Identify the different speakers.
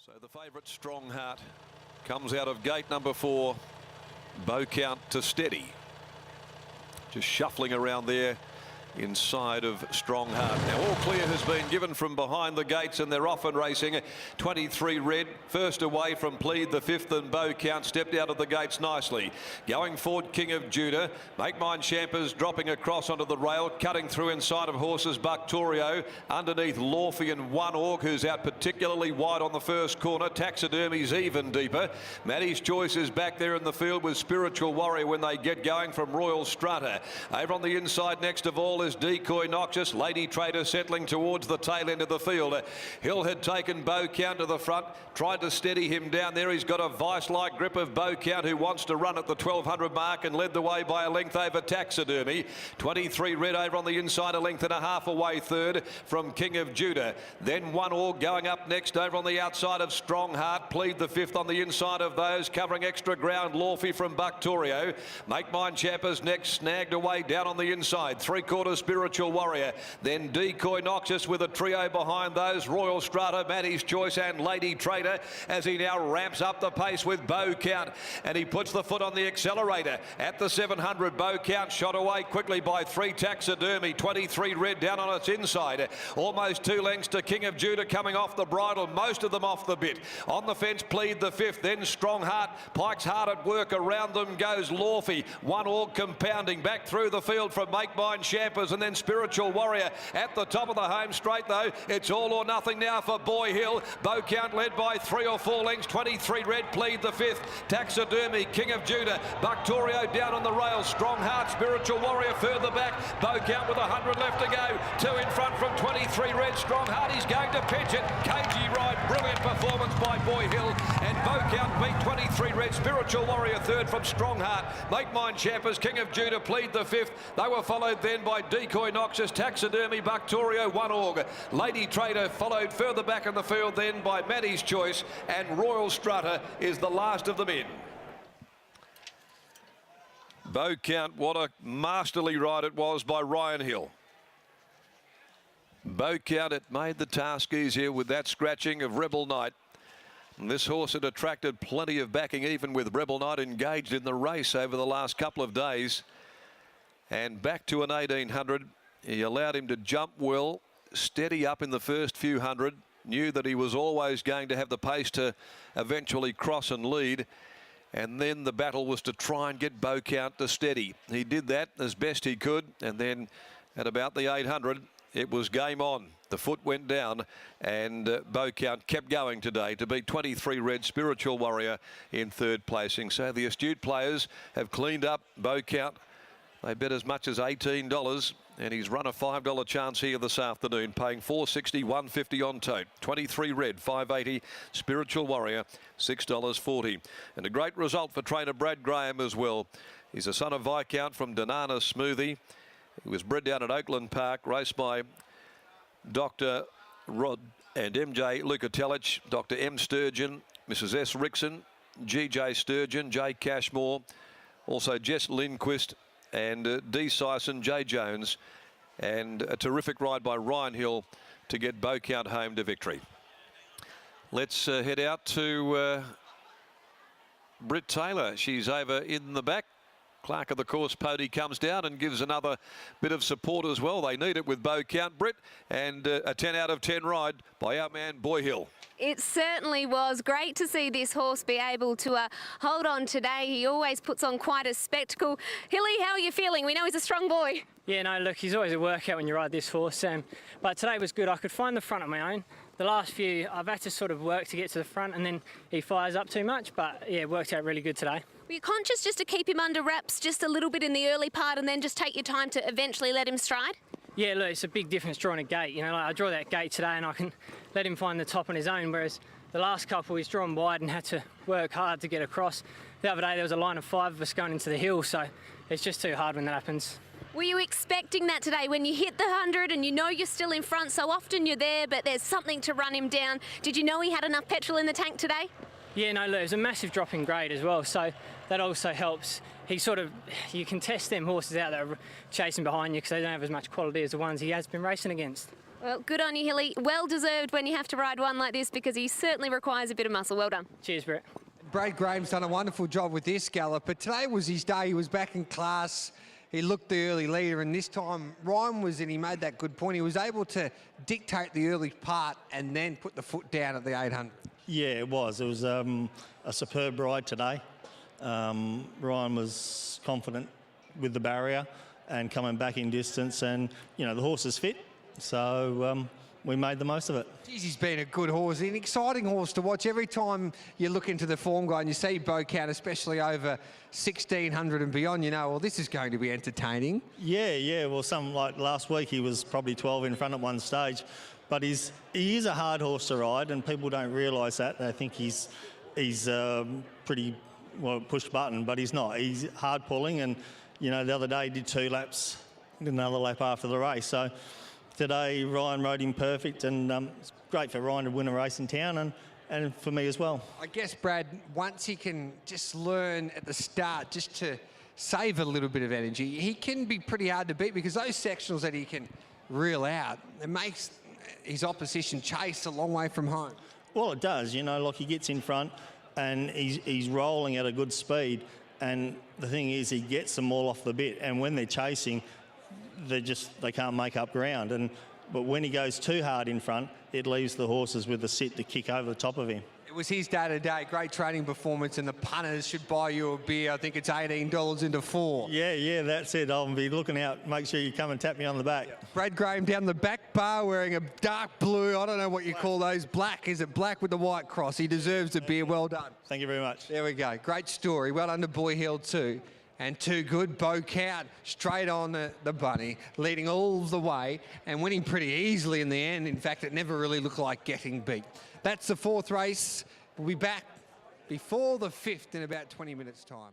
Speaker 1: So the favourite Strong Heart comes out of gate number 4. Bow count to steady. Just shuffling around there inside of Strong Heart. Now all clear has been given from behind the gates and they're off and racing. 23 Red first away from Plead the 5th, and Bow Count stepped out of the gates nicely. Going forward, King of Judah. Make Mine Champers dropping across onto the rail, cutting through inside of horses Buctorio. Underneath Lawfy and One Org, who's out particularly wide on the first corner. Taxidermy's even deeper. Maddie's Choice is back there in the field with Spiritual Warrior when they get going from Royal Strata. Over on the inside next of all is Decoy Noxious. Lady Trader settling towards the tail end of the field. Hill had taken Bow Count to the front, tried to steady him down there. He's got a vice-like grip of Bow Count, who wants to run at the 1200 mark, and led the way by a length over Taxidermy. 23 Red over on the inside, a length and a half away third from King of Judah. Then One Org going up next over on the outside of Strong Heart. Plead the 5th on the inside of those, covering extra ground. Lawfy from Buctorio. Make Mine Champers next, snagged away down on the inside. 3/4 Spiritual Warrior. Then Decoy Noxious with a trio behind those. Royal Strata, Maddie's Choice and Lady Trader, as he now ramps up the pace with Bow Count, and he puts the foot on the accelerator at the 700. Bow Count shot away quickly by 3 Taxidermy. 23 Red down on its inside. Almost 2 lengths to King of Judah coming off the bridle, most of them off the bit. On the fence, Plead the 5th, then Strong Heart. Pike's hard at work. Around them goes Lawfy. One Org compounding back through the field from Make Mine Champers, and then Spiritual Warrior at the top of the home straight though. It's all or nothing now for Boy Hill. Bow Count led by 3 or 4 lengths. 23 Red, Plead the 5th. Taxidermy, King of Judah. Buctorio down on the rail. Strong Heart, Spiritual Warrior further back. Bow Count with 100 left to go. 2 in front from 23 Red. Strong Heart, he's going to pitch it. Cagey ride, brilliant performance by Boy Hill. And Bow Count beat 23 Red. Spiritual Warrior third from Strong Heart. Make Mine Champers, King of Judah, Plead the 5th. They were followed then by Decoy Noxious, Taxidermy, Buctorio, One Org. Lady Trader followed further back in the field then by Maddie's Choice, and Royal Strata is the last of them in. Bow Count, what a masterly ride it was by Ryan Hill. Bow Count, it made the task easier with that scratching of Rebel Knight. And this horse had attracted plenty of backing, even with Rebel Knight engaged in the race over the last couple of days. And back to an 1800. He allowed him to jump well, steady up in the first few hundred, knew that he was always going to have the pace to eventually cross and lead. And then the battle was to try and get Bow Count to steady. He did that as best he could, and then at about the 800, it was game on. The foot went down, and Bow Count kept going today to beat 23 Red. Spiritual Warrior in third placing. So the astute players have cleaned up Bow Count. They bet as much as $18, and he's run a $5 chance here this afternoon, paying $4.60, $1.50 on tote. 23 Red, $5.80. Spiritual Warrior, $6.40. And a great result for trainer Brad Graham as well. He's a son of Viscount from Danana Smoothie. He was bred down at Oakland Park, raced by Dr. Rod and MJ Lukatelich, Dr. M. Sturgeon, Mrs. S. Rickson, G.J. Sturgeon, J. Cashmore, also Jess Lindquist, and D. Sison, J. Jones, and a terrific ride by Ryan Hill to get Bow Count home to victory. Let's head out to Britt Taylor. She's over in the back. Clark of the course pony comes down and gives another bit of support as well. They need it with Bow Count, Britt, and a 10 out of 10 ride by our man Boy Hill.
Speaker 2: It certainly was great to see this horse be able to hold on today. He always puts on quite a spectacle. Hilly, how are you feeling? We know he's a strong boy.
Speaker 3: Yeah, no, look, he's always a workout when you ride this horse, but today was good. I could find the front on my own. The last few, I've had to sort of work to get to the front, and then he fires up too much, but yeah, it worked out really good today.
Speaker 2: Were you conscious just to keep him under wraps just a little bit in the early part and then just take your time to eventually let him stride?
Speaker 3: Yeah, look, it's a big difference drawing a gate. You know, like I draw that gate today and I can let him find the top on his own, whereas the last couple he's drawn wide and had to work hard to get across. The other day there was a line of 5 of us going into the hill, so it's just too hard when that happens.
Speaker 2: Were you expecting that today when you hit the 100 and you know you're still in front? So often you're there, but there's something to run him down. Did you know he had enough petrol in the tank today?
Speaker 3: Yeah, no, look, there's a massive drop in grade as well, so that also helps. He sort of, you can test them horses out that are chasing behind you because they don't have as much quality as the ones he has been racing against.
Speaker 2: Well, good on you, Hilly. Well deserved when you have to ride one like this because he certainly requires a bit of muscle. Well done.
Speaker 3: Cheers, Brett.
Speaker 4: Brad Graham's done a wonderful job with this gallop, but today was his day. He was back in class. He looked the early leader, and this time Ryan was in. He made that good point. He was able to dictate the early part and then put the foot down at the 800.
Speaker 5: Yeah, it was. It was a superb ride today. Ryan was confident with the barrier and coming back in distance, and you know the horse is fit, so we made the most of it.
Speaker 4: Geez, he's been a good horse, an exciting horse to watch. Every time you look into the form guide and you see Bow Count, especially over 1600 and beyond, you know, well, this is going to be entertaining.
Speaker 5: Yeah. Well, some like last week he was probably 12 in front at one stage, but he is a hard horse to ride, and people don't realise that. They think he's pretty well push button, but he's not. He's hard pulling, and you know the other day he did 2 laps, did another lap after the race. So today Ryan rode him perfect, and it's great for Ryan to win a race in town, and for me as well.
Speaker 4: I guess, Brad, once he can just learn at the start just to save a little bit of energy, he can be pretty hard to beat because those sectionals that he can reel out, it makes his opposition chase a long way from home.
Speaker 5: Well, it does. You know, like he gets in front and he's rolling at a good speed, and the thing is he gets them all off the bit, and when they're chasing, they can't make up ground. But when he goes too hard in front, it leaves the horses with the sit to kick over the top of him.
Speaker 4: It was his day today, great training performance, and the punters should buy you a beer. I think it's $18 into 4.
Speaker 5: Yeah, that's it. I'll be looking out. Make sure you come and tap me on the back.
Speaker 4: Brad Graham down the back bar wearing a dark blue, I don't know what you call those, black. Is it black with the white cross? He deserves a beer. Well done.
Speaker 5: Thank you very much.
Speaker 4: There we go. Great story. Well done to Boy Hill too. And Too Good, Bow Count, straight on the bunny, leading all the way and winning pretty easily in the end. In fact, it never really looked like getting beat. That's the 4th race. We'll be back before the 5th in about 20 minutes' time.